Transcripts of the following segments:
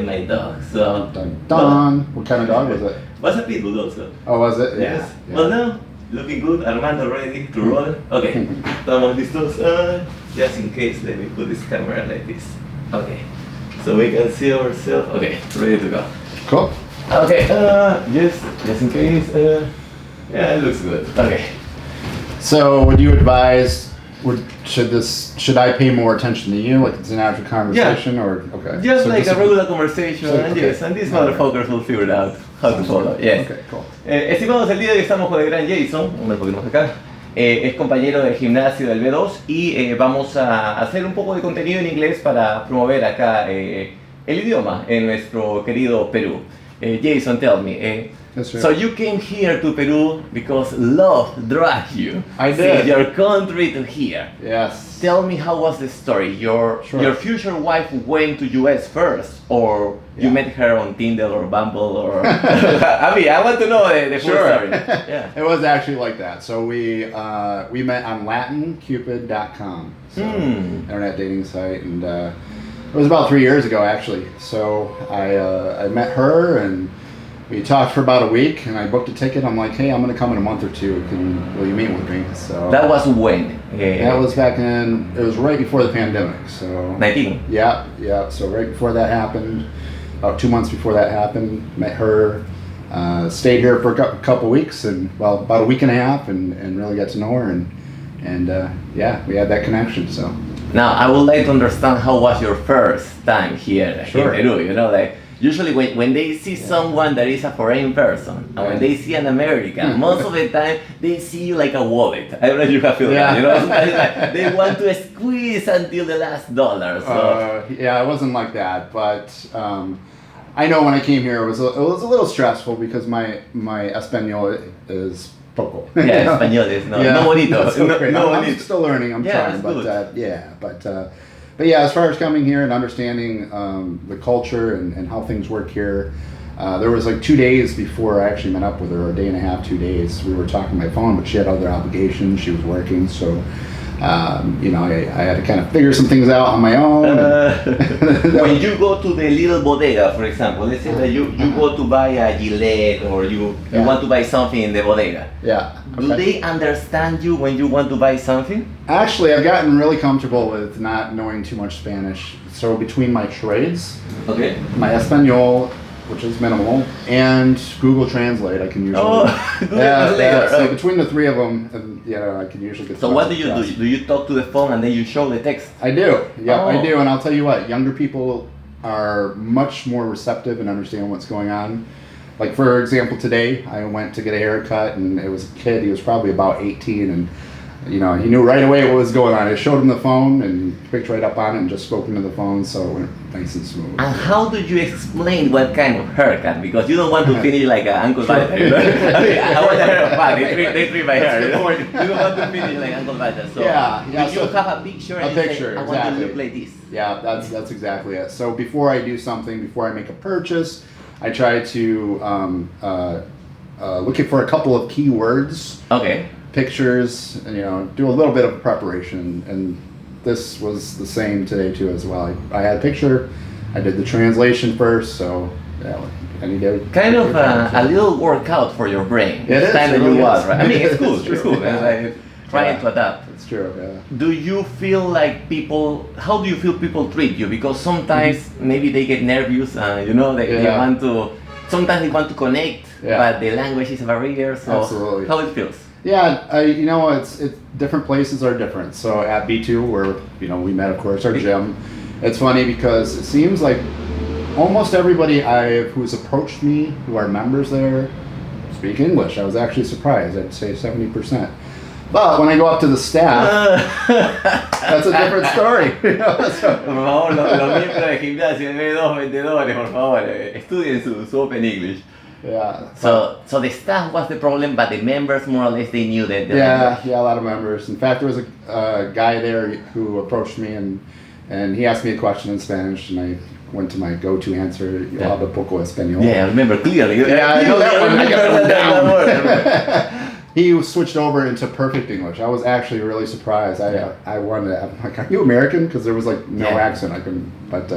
my dog. So Dun, dun. What kind of dog was it? was a pitbull also. Oh, was it? Yes. Yeah. Well, now looking good. Armando ready to roll. Okay. Estamos listos. Just in case, let me put this camera like this. Okay. So we can see ourselves. Okay, ready to go. Cool. Okay. Just in case. Yeah, it looks good. Okay. So, would you advise? Should I pay more attention to you, like it's a natural conversation, or okay? Just So like a regular conversation, so, and okay. yes, and these motherfuckers will figure out how to follow. Yes. Okay, cool. Estimados, el día de hoy estamos con el gran Jason, un poquito más acá. Es compañero de gimnasio del B2 y vamos a hacer un poco de contenido en inglés para promover acá el idioma en nuestro querido Perú. Jason, tell me. Yes, sir. So you came here to Peru because love dragged you I from did. your country to here. Yes. Tell me, how was the story? Your future wife went to US first, or you met her on Tinder or Bumble, or I mean, I want to know the full story. Yeah. It was actually like that. So we met on LatinCupid.com, so internet dating site, and it was about 3 years ago actually. So I met her and we talked for about a week, and I booked a ticket. I'm like, hey, I'm gonna come in a month or two. Will you meet with me? So That was when? that was back in. It was right before the pandemic. So 19. Yeah. So right before that happened, about 2 months before that happened, met her. Stayed here for a couple weeks, and well, about a week and a half, and really got to know her, and yeah, we had that connection. So Now, I would like to understand how was your first time here in Peru. You know, like usually when they see someone that is a foreign person, and when they see an American, most of the time they see you like a wallet. I don't know if you have feel that. You know, like they want to squeeze until the last dollar. So. Yeah, it wasn't like that, but I know when I came here, it was a little stressful because my Espanol is poco. Yeah, Español is no bonito. I'm still learning. I'm trying, but yeah, as far as coming here and understanding the culture and how things work here, there was like 2 days before I actually met up with her, or a day and a half, 2 days. We were talking by phone, but she had other obligations. She was working, so I had to kind of figure some things out on my own. When you go to the little bodega, for example, let's say that you go to buy a Gillette, or you want to buy something in the bodega. Yeah. Do they understand you when you want to buy something? Actually, I've gotten really comfortable with not knowing too much Spanish. So between my trades, my Espanol, which is minimal, and Google Translate, I can usually. Google Translate. So between the three of them, I can usually get. So what do you do? Do you talk to the phone and then you show the text? I do. Yeah, I do, and I'll tell you what, younger people are much more receptive and understand what's going on. Like for example, today I went to get a haircut, and it was a kid. He was probably about 18, and he knew right away what was going on. I showed him the phone, and he picked right up on it and just spoke into the phone, so it went nice and smooth. And how do you explain what kind of haircut? Because you don't want to finish like an Uncle Balta. You know? I mean, I want a haircut. They treat my hair. You don't want to finish like Uncle Balta. So yeah. You have a picture and you say, I want to look like this. Yeah, that's exactly it. So before I do something, before I make a purchase, I try to look for a couple of keywords. Okay. Pictures, and do a little bit of preparation, and this was the same today too as well. I had a picture, I did the translation first, so I need to kind of a little workout for your brain. It is. Time it that really you is. was, right? I mean, it's cool. It's cool. Yeah. It's like trying to adapt. It's true. Yeah. Do you feel like people? How do you feel people treat you? Because sometimes maybe they get nervous. They want to. Sometimes they want to connect, but the language is a barrier. So Absolutely. How it feels? Yeah, it's different places are different. So at B2, where we met, of course, our gym. It's funny because it seems like almost everybody who's approached me, who are members there, speak English. I was actually surprised. I'd say 70%. But when I go up to the staff, that's a different story. Por favor, los miembros de gimnasio de B2 vendedores, por favor, estudien su Open English. Yeah. So the staff was the problem, but the members more or less they knew that. Yeah, a lot of members. In fact, there was a guy there who approached me and he asked me a question in Spanish, and I went to my go-to answer. Yo hablo poco español. Yeah, I remember clearly. Yeah, I know that one. I got that down. He switched over into perfect English. I was actually really surprised. I wanted to. I'm like, are you American? Because there was like no accent. I couldn't. But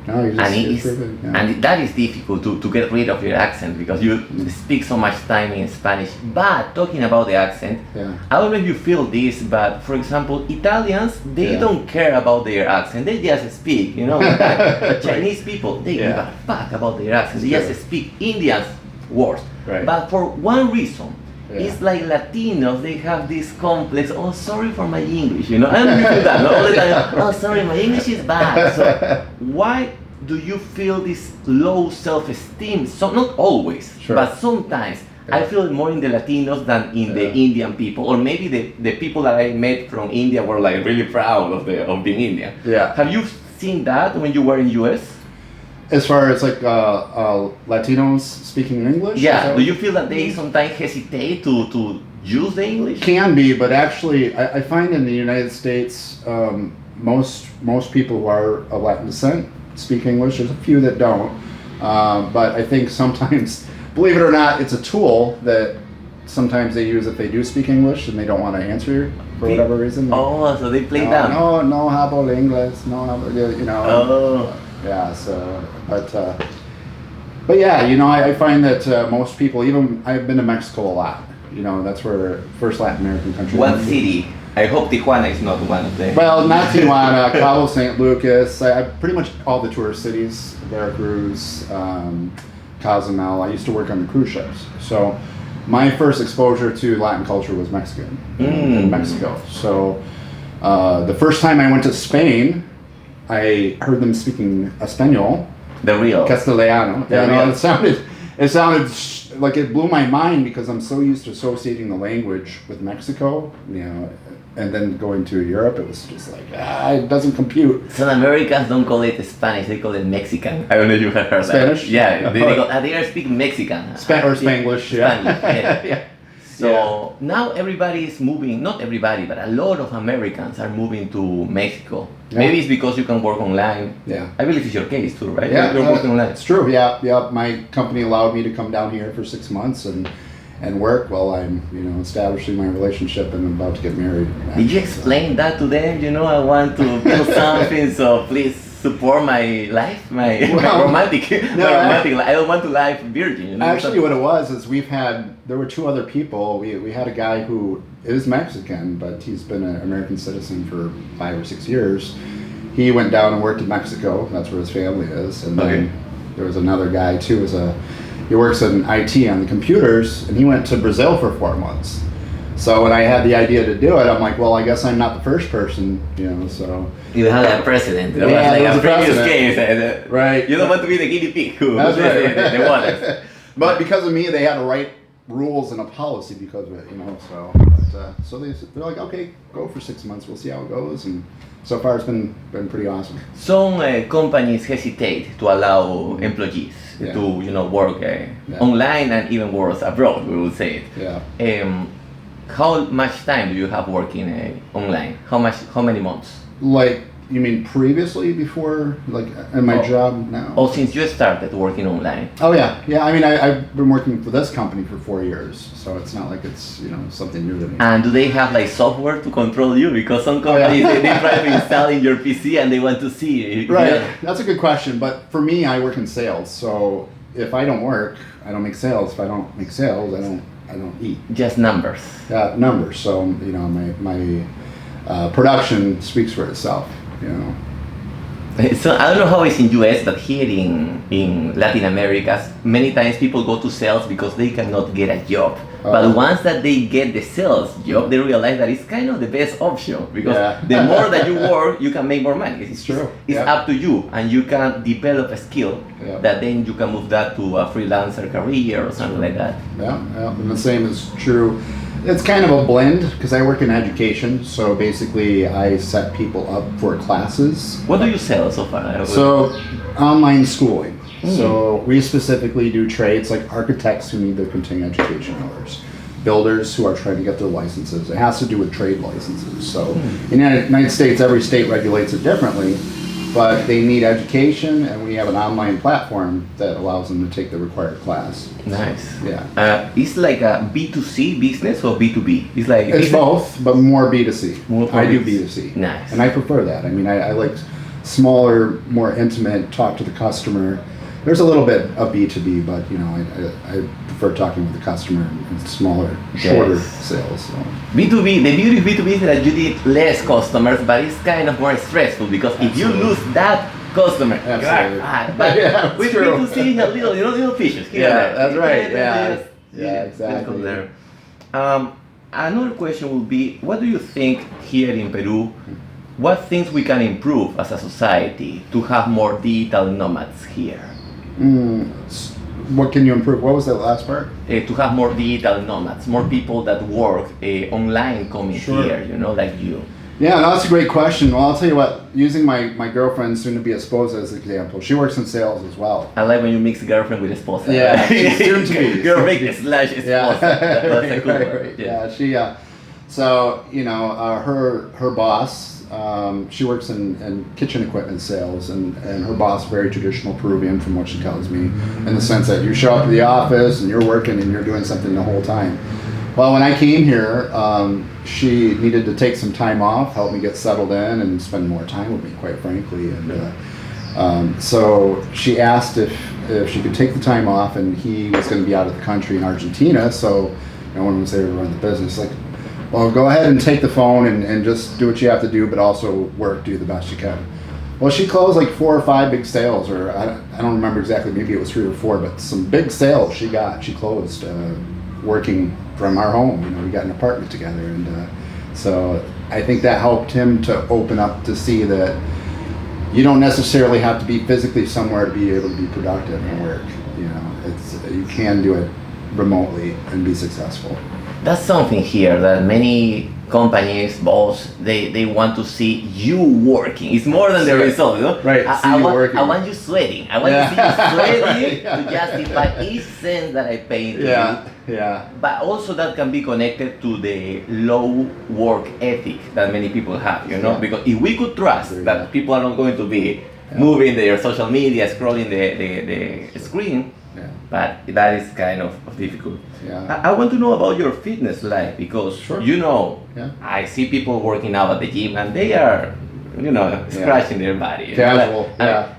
No, you just and it's proven, yeah. and that is difficult to get rid of your accent because you speak so much time in Spanish. But talking about the accent, I don't know if you feel this, but for example, Italians, they don't care about their accent. They just speak, you know. But Chinese people, they give a fuck about their accent. They just speak. Indians, worse. Right. But for one reason, it's like Latinos, they have this complex, oh, sorry for my English, you know, and you feel that, no? All the time, oh, sorry, my English is bad. So why do you feel this low self-esteem? So not always, but sometimes. I feel it more in the Latinos than in the Indian people, or maybe the people that I met from India were like really proud of being Indian. Yeah. Have you seen that when you were in US? As far as like Latinos speaking English? Yeah, do you feel that they sometimes hesitate to use the English? Can be, but actually I find in the United States most people who are of Latin descent speak English. There's a few that don't, but I think sometimes, believe it or not, it's a tool that sometimes they use if they do speak English and they don't want to answer for whatever reason. Oh, so they play down. No hablo inglés, no hablo, you know. Oh. Yeah, so, but yeah, you know, I find that most people, even, I've been to Mexico a lot, you know, that's where first Latin American country. What city? I hope Tijuana is not one of them. Well, not Tijuana, Cabo San Lucas, I pretty much all the tourist cities, Veracruz, Cozumel. I used to work on the cruise ships, so my first exposure to Latin culture was Mexican, in Mexico. So the first time I went to Spain, I heard them speaking Espanol. The real. Castellano. Yeah, no, it sounded like it blew my mind because I'm so used to associating the language with Mexico, you know, and then going to Europe, it was just like, it doesn't compute. Some Americans don't call it Spanish, they call it Mexican. I don't know if you have heard Spanish? That. Yeah, they are speaking Mexican. Or Spanglish, yeah. Yeah. So now everybody is moving, not everybody, but a lot of Americans are moving to Mexico. Yeah. Maybe it's because you can work online. Yeah. I believe it's your case too, right? Yeah, you're working online. It's true, yeah. My company allowed me to come down here for 6 months and work while I'm, you know, establishing my relationship and I'm about to get married. Did you explain that to them? You know, I want to build something, so please support my life, my romantic life. I don't want to live virgin. You know? Actually, what it was is there were two other people. We had a guy who is Mexican, but he's been an American citizen for 5 or 6 years. He went down and worked in Mexico. That's where his family is. And then there was another guy too. He works in IT on the computers, and he went to Brazil for 4 months. So when I had the idea to do it, I'm like, well, I guess I'm not the first person, you know, so. You had a precedent. There was a previous case. Right. You don't want to be the guinea pig who That's right. the waters. But because of me, they had to write rules and a policy because of it, you know, so. So they're like, okay, go for 6 months, we'll see how it goes. And so far it's been pretty awesome. Some companies hesitate to allow employees to, you know, work online and even work abroad, we would say it. Yeah. How much time do you have working online? How many months? Like, you mean previously, before, like, in my job now? Oh, since you started working online. Oh, yeah. Yeah, I mean, I've been working for this company for 4 years, so it's not like it's, you know, something new to me. And do they have, like, software to control you? Because some companies, they try to install in your PC and they want to see. Right. That's a good question, but for me, I work in sales, so if I don't work, I don't make sales. If I don't make sales, I don't eat. Just numbers. Numbers. So, you know, my production speaks for itself, you know. So I don't know how it's in US, but here in Latin America, many times people go to sales because they cannot get a job. But once that they get the sales job, they realize that it's kind of the best option because the more that you work, you can make more money. It's true. It's up to you, and you can develop a skill that then you can move that to a freelancer career or something like that. Yeah, and the same is true. It's kind of a blend because I work in education, so basically I set people up for classes. What do you sell so far? So, online schooling. So we specifically do trades like architects who need their continuing education hours, builders who are trying to get their licenses. It has to do with trade licenses. So in the United States, every state regulates it differently, but they need education, and we have an online platform that allows them to take the required class. Nice. Yeah. It's like a B2C business or B2B? It's both, but more B2C. More I do B2C. Nice. And I prefer that. I mean, I like smaller, more intimate, talk to the customer. There's a little bit of B2B, but I prefer talking with the customer in smaller, shorter sales. So. B2B, the beauty of B2B is that you need less customers, but it's kind of more stressful because if you lose that customer, absolutely. But yeah, with true. B2C, little fishes here and there. That's right. Yeah, exactly. There. Another question would be, what do you think here in Peru? What things we can improve as a society to have more digital nomads here? What can you improve? What was that last part? To have more digital nomads, more people that work online coming here, like you. Yeah, no, that's a great question. Well, I'll tell you what, using my girlfriend, soon to be esposa as an example, she works in sales as well. I like when you mix girlfriend with esposa. Yeah, she's soon to be. Girlfriend slash esposa. Yeah. That's a cool word. Yeah, she, so, her boss, she works in kitchen equipment sales, and her boss, very traditional Peruvian from what she tells me, in the sense that you show up to the office and you're working and you're doing something the whole time. Well, when I came here, she needed to take some time off, help me get settled in and spend more time with me, quite frankly. And so she asked if she could take the time off, and he was going to be out of the country in Argentina, so no one was there to run the business. Like, well, go ahead and take the phone and just do what you have to do, but also do the best you can. Well, she closed like 4 or 5 big sales, or I don't remember exactly, maybe it was 3 or 4, but some big sales she closed working from our home. We got an apartment together, and so I think that helped him to open up to see that you don't necessarily have to be physically somewhere to be able to be productive and work. You can do it remotely and be successful. That's something here that many companies, boss, they want to see you working. It's more than the result, Right. I want you sweating. I want to see you sweating to justify each cent that I pay into you. Yeah. But also that can be connected to the low work ethic that many people have, because if we could trust that people are not going to be moving their social media, scrolling the screen, but that is kind of difficult. Yeah. I want to know about your fitness life, because I see people working out at the gym and they are scratching their body. Casual.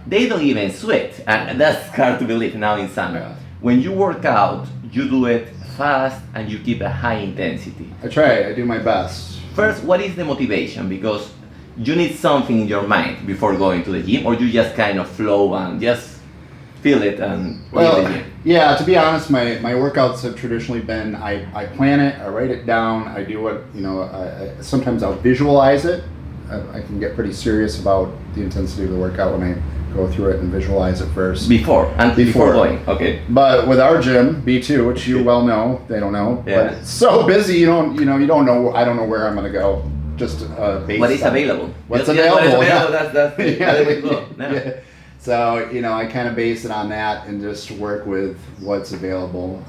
They don't even sweat, and that's hard to believe now in summer. Yeah. When you work out, you do it fast and you keep a high intensity. I try. I do my best. First, what is the motivation? Because you need something in your mind before going to the gym, or you just kind of flow and just feel it and to be honest, my workouts have traditionally been I plan it, I write it down, I do what sometimes I'll visualize it. I can get pretty serious about the intensity of the workout when I go through it and visualize it first. Before going, okay. But with our gym, B2, which you well know, they don't know, but it's so busy, you don't know. I don't know where I'm gonna go. Just based what is on available. What's available? That's yeah. So I kind of base it on that and just work with what's available.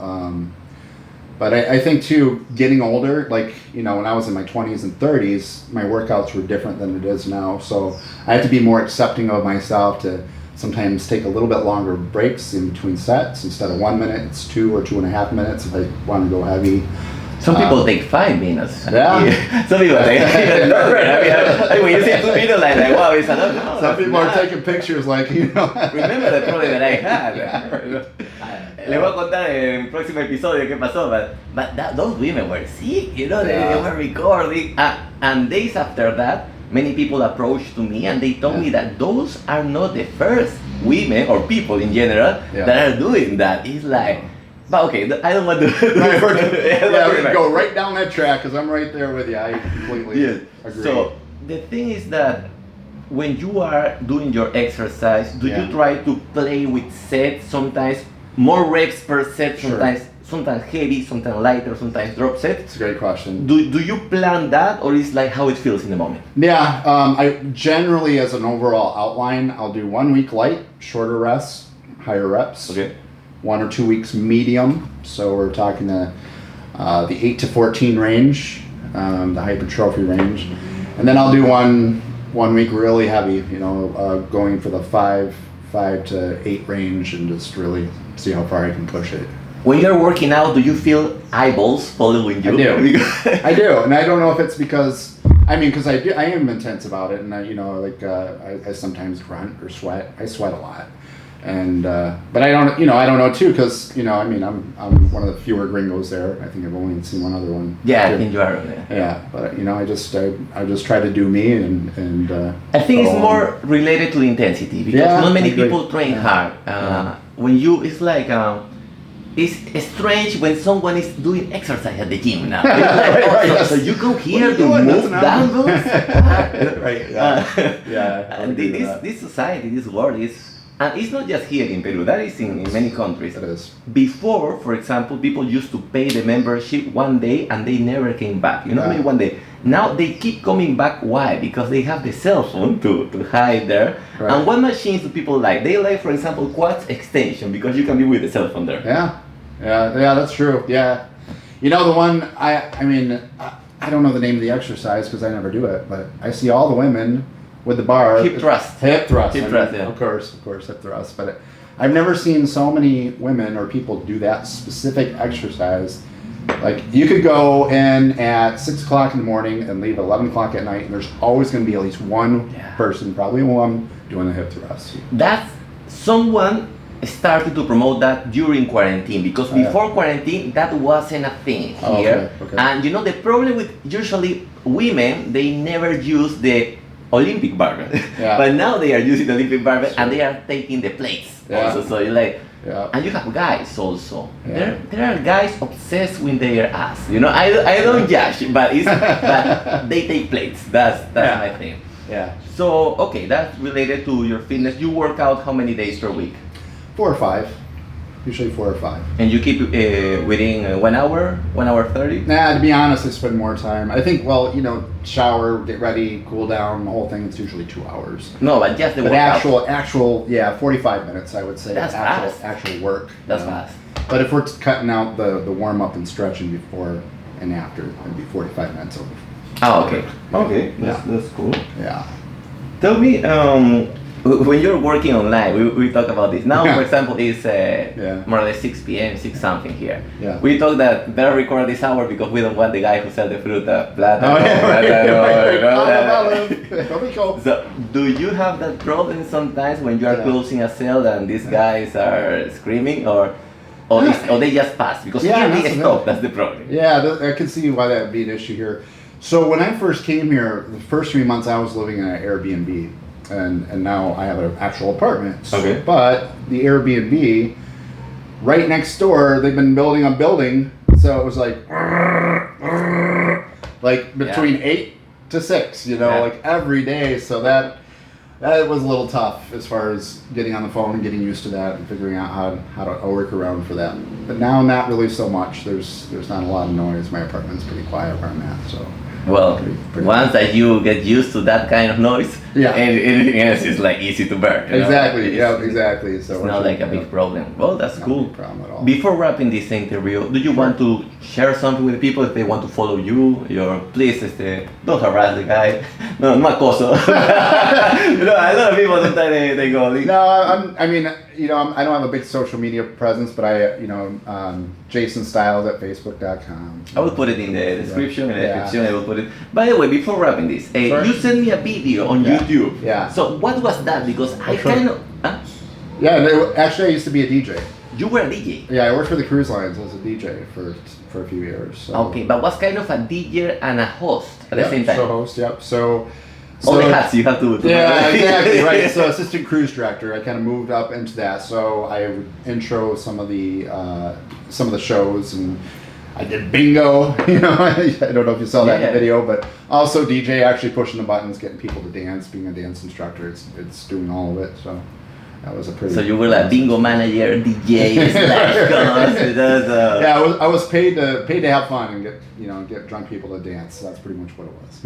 But I think too, getting older, like when I was in my 20s and 30s, my workouts were different than it is now. So I have to be more accepting of myself to sometimes take a little bit longer breaks in between sets. Instead of 1 minute, it's 2 or 2.5 minutes if I want to go heavy. Some people take 5 minutes. Yeah. Some people take. When you say 2 minutes, like wow, it's enough. No, some people are taking pictures, like Remember the problem that I had. Le voy a contar en el próximo episodio qué pasó, but those women were sick, they were recording, and days after that, many people approached to me and they told me that those are not the first women or people in general that are doing that. It's like, but okay, I don't want to. We can go right down that track because I'm right there with you. I completely agree. So the thing is that when you are doing your exercise, do you try to play with sets? Sometimes more reps per set, sometimes heavy, sometimes lighter, sometimes drop set. It's a great question. Do you plan that, or is like how it feels in the moment? Yeah, I generally, as an overall outline, I'll do 1 week light, shorter rests, higher reps. Okay. 1 or 2 weeks medium, so we're talking the 8 to 14 range, the hypertrophy range, and then I'll do one week really heavy, going for the 5 to 8 range and just really see how far I can push it. When you're working out, do you feel eyeballs following you? I do. I do, and I don't know if it's because I mean, because I am intense about it, and I sometimes grunt or sweat. I sweat a lot, and but I don't know too, because I mean, I'm one of the fewer gringos there. I think I've only seen one other one. Yeah, too. I think you are. Yeah, but I just try to do me, and I think it's more related to intensity, because not many people train hard. When you, it's like. It's strange when someone is doing exercise at the gym now. So you go here to move dumbbells? Right. And this society, this world is, and it's not just here in Peru, that is in many countries. It is. Before, for example, people used to pay the membership one day and they never came back. Maybe one day. Now they keep coming back. Why? Because they have the cell phone to hide there. Right. And what machines do people like? They like, for example, quads extension, because you can be with the cell phone there. Yeah, that's true. Yeah, the one I mean, I don't know the name of the exercise because I never do it, but I see all the women with the bar. Hip thrust. Yeah. Of course, hip thrust. But I've never seen so many women or people do that specific exercise. Like, you could go in at 6 o'clock in the morning and leave at 11 o'clock at night, and there's always going to be at least one person, probably one, doing the hip thrust. That's someone started to promote that during quarantine, because before quarantine that wasn't a thing here. Okay. And the problem with usually women, they never use the Olympic barbell. But now they are using the Olympic barbell, and they are taking the plates also. So you're like, and you have guys also. There are guys obsessed with their ass. I don't judge, but but they take plates. That's my thing. Yeah. So okay, that's related to your fitness. You work out how many days per week? 4 or 5, usually 4 or 5. And you keep within 1 hour, 1 hour 30? Nah, to be honest, I spend more time. I think, shower, get ready, cool down, the whole thing, it's usually 2 hours. No, but just the workout. Actual, 45 minutes, I would say. That's fast. Actual work. That's fast. But if we're cutting out the warm-up and stretching before and after, it'd be 45 minutes over. Oh, okay. Okay, that's cool. Yeah. Tell me, when you're working online, we talk about this. Now, for example, it's more or less 6 p.m., 6 something here. Yeah. We talk that better record this hour because we don't want the guy who sells the fruta, plata. So, do you have that problem sometimes when you are closing a sale and these guys are screaming, or they just pass? Because here they stop, that's the problem. Yeah, I can see why that would be an issue here. So when I first came here, the first 3 months I was living in an Airbnb. And now I have an actual apartment. Okay. But the Airbnb, right next door, they've been building a building, so it was like between 8 to 6, like every day. So that was a little tough as far as getting on the phone and getting used to that and figuring out how to work around for that. But now not really so much. There's not a lot of noise. My apartment's pretty quiet where I'm at, so. Well, once that you get used to that kind of noise, anything else is like easy to bear. Exactly. Exactly. So it's not like a big problem. Well, that's cool. No problem at all. Before wrapping this interview, do you want to share something with the people if they want to follow you? Please, don't harass the guy. No acoso. A lot of people sometimes they go. No, I don't have a big social media presence, but Jason Styles at Facebook.com. I will put it in the description. I will put it. By the way, before wrapping this, you sent me a video on YouTube. Yeah. So what was that? Because I kind of. Actually, I used to be a DJ. You were a DJ. Yeah, I worked for the cruise lines as a DJ for a few years. So. Okay, but was kind of a DJ and a host at the same time. Show host. Yep. So all the hats you have to. Yeah, exactly. Right. So assistant cruise director. I kind of moved up into that. So I would intro some of the shows, and I did bingo. I don't know if you saw that in the video, but also DJ, actually pushing the buttons, getting people to dance, being a dance instructor. It's doing all of it. So that was a pretty. So you were like bingo manager, DJ, Yeah, I was paid to have fun and get drunk people to dance. So that's pretty much what it was.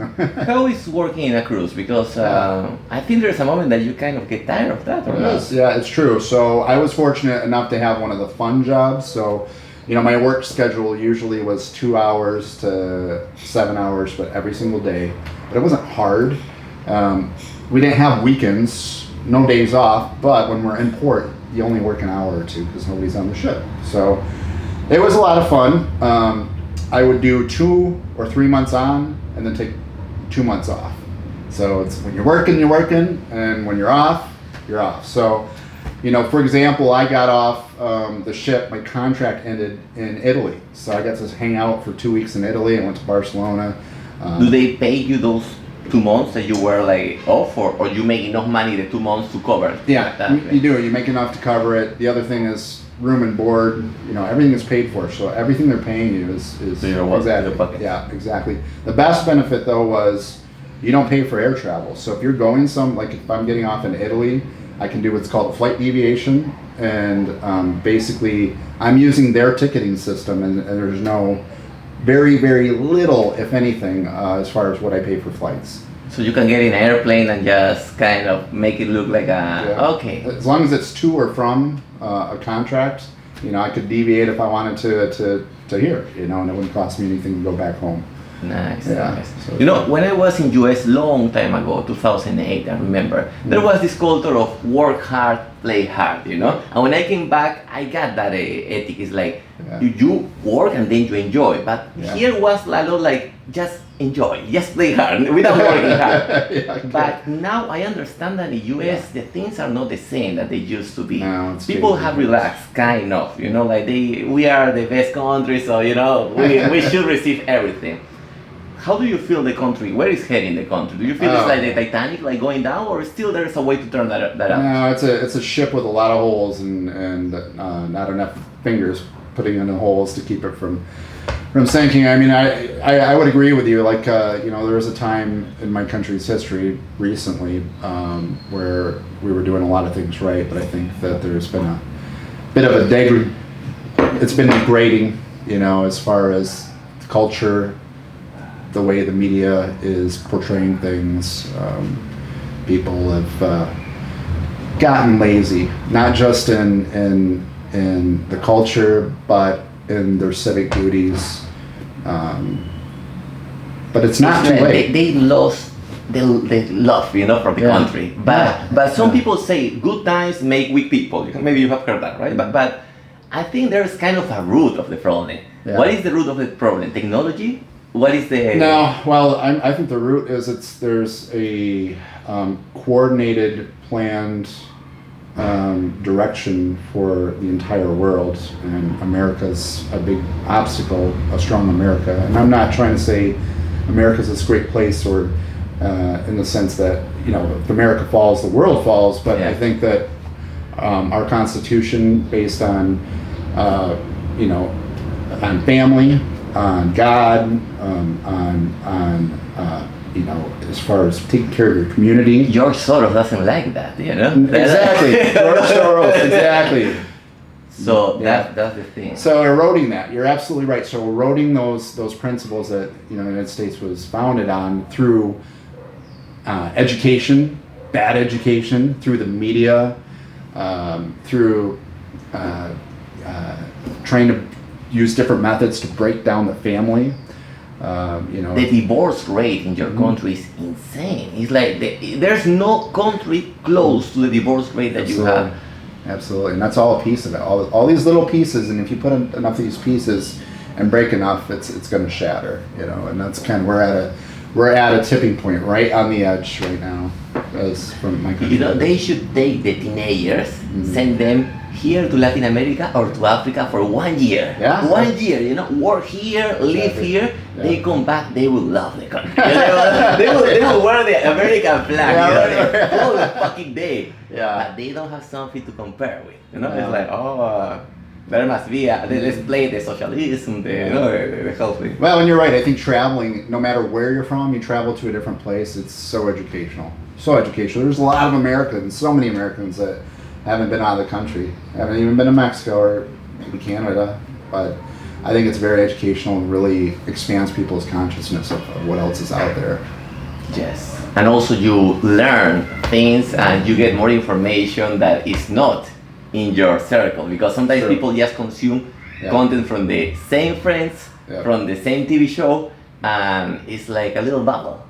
How is working in a cruise? Because I think there's a moment that you kind of get tired of that, or not? Yeah, it's true. So I was fortunate enough to have one of the fun jobs. So, my work schedule usually was 2 hours to 7 hours, but every single day. But it wasn't hard. We didn't have weekends, no days off. But when we're in port, you only work an hour or two because nobody's on the ship. So it was a lot of fun. I would do 2 or 3 months on and then take 2 months off. So it's when you're working, and when you're off, you're off. So, for example, I got off the ship, my contract ended in Italy. So I got to hang out for 2 weeks in Italy. I went to Barcelona. Do they pay you those 2 months that you were like off, or you make enough money the 2 months to cover? Yeah, you do. You make enough to cover it. The other thing is room and board. Everything is paid for. So everything they're paying you is so you're exactly. Yeah, exactly. The best benefit though was you don't pay for air travel. So if you're going like if I'm getting off in Italy, I can do what's called a flight deviation, and basically I'm using their ticketing system, and there's no very, very little, if anything, as far as what I pay for flights. So you can get in an airplane and just kind of make it look like okay. As long as it's to or from a contract, I could deviate if I wanted to here, and it wouldn't cost me anything to go back home. Nice, yeah. Nice. So, when I was in US long time ago, 2008, I remember, there was this culture of work hard, play hard, And when I came back, I got that ethic. It's like, you work and then you enjoy. But here was a lot like, just enjoy, just play hard, without working hard. Okay. But now I understand that in the US, the things are not the same that they used to be. No, People have relaxed, kind of, like we are the best country, so, we should receive everything. How do you feel the country? Where is heading the country? Do you feel it's like the Titanic, like going down, or still there's a way to turn that up? No, it's a ship with a lot of holes and not enough fingers putting in the holes to keep it from sinking. I mean, I would agree with you. Like, there was a time in my country's history recently where we were doing a lot of things right, but I think that there's been a bit of it's been degrading, as far as culture, the way the media is portraying things. People have gotten lazy, not just in the culture, but in their civic duties. But it's not too late. They lost the love, for the country. But some people say good times make weak people. Maybe you have heard that, right? But I think there's kind of a root of the problem. Yeah. What is the root of the problem? Technology? What is the... No, well, I think the root is there's a coordinated, planned direction for the entire world, and America's a big obstacle, a strong America. And I'm not trying to say America's this great place, or in the sense that, if America falls, the world falls, but I think that our Constitution, based on, on family, on God, as far as taking care of your community. George Soros doesn't like that, Exactly. George Soros, exactly. So that's the thing. So eroding that, you're absolutely right. So eroding those principles that the United States was founded on through education, bad education, through the media, through trying to use different methods to break down the family. The divorce rate in your country is insane. It's like there's no country close to the divorce rate that you have. Absolutely, and that's all a piece of it. All these little pieces, and if you put enough of these pieces and break enough, it's going to shatter. And that's kind of we're at a tipping point, right on the edge right now. As from my country. They should take the teenagers, send them here to Latin America or to Africa for 1 year. Yeah. 1 year, work here, live here. Yeah. They come back, they will love the country. they will wear the American flag all the fucking day. Yeah. But they don't have something to compare with. It's like, there must be let's play the socialism, the whole thing. Well, and you're right. I think traveling, no matter where you're from, you travel to a different place, it's so educational. So educational. There's a lot of Americans, so many Americans that haven't been out of the country, haven't even been to Mexico or maybe Canada, but I think it's very educational and really expands people's consciousness of what else is out there. Yes, and also you learn things and you get more information that is not in your circle, because sometimes people just consume content from the same friends, from the same TV show, and it's like a little bubble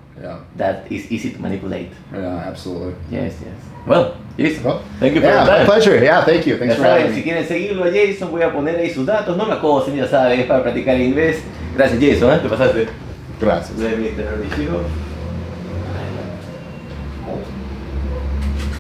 that is easy to manipulate. Yeah, absolutely. Yes. Well, Jason, thank you for your time. My pleasure. Yeah, thank you. Thanks for having me. Si quieren seguirlo a Jason, voy a poner ahí sus datos, no la cosa, ya saben, es para practicar inglés. Gracias, Jason, te pasaste. Gracias. Let me turn the show.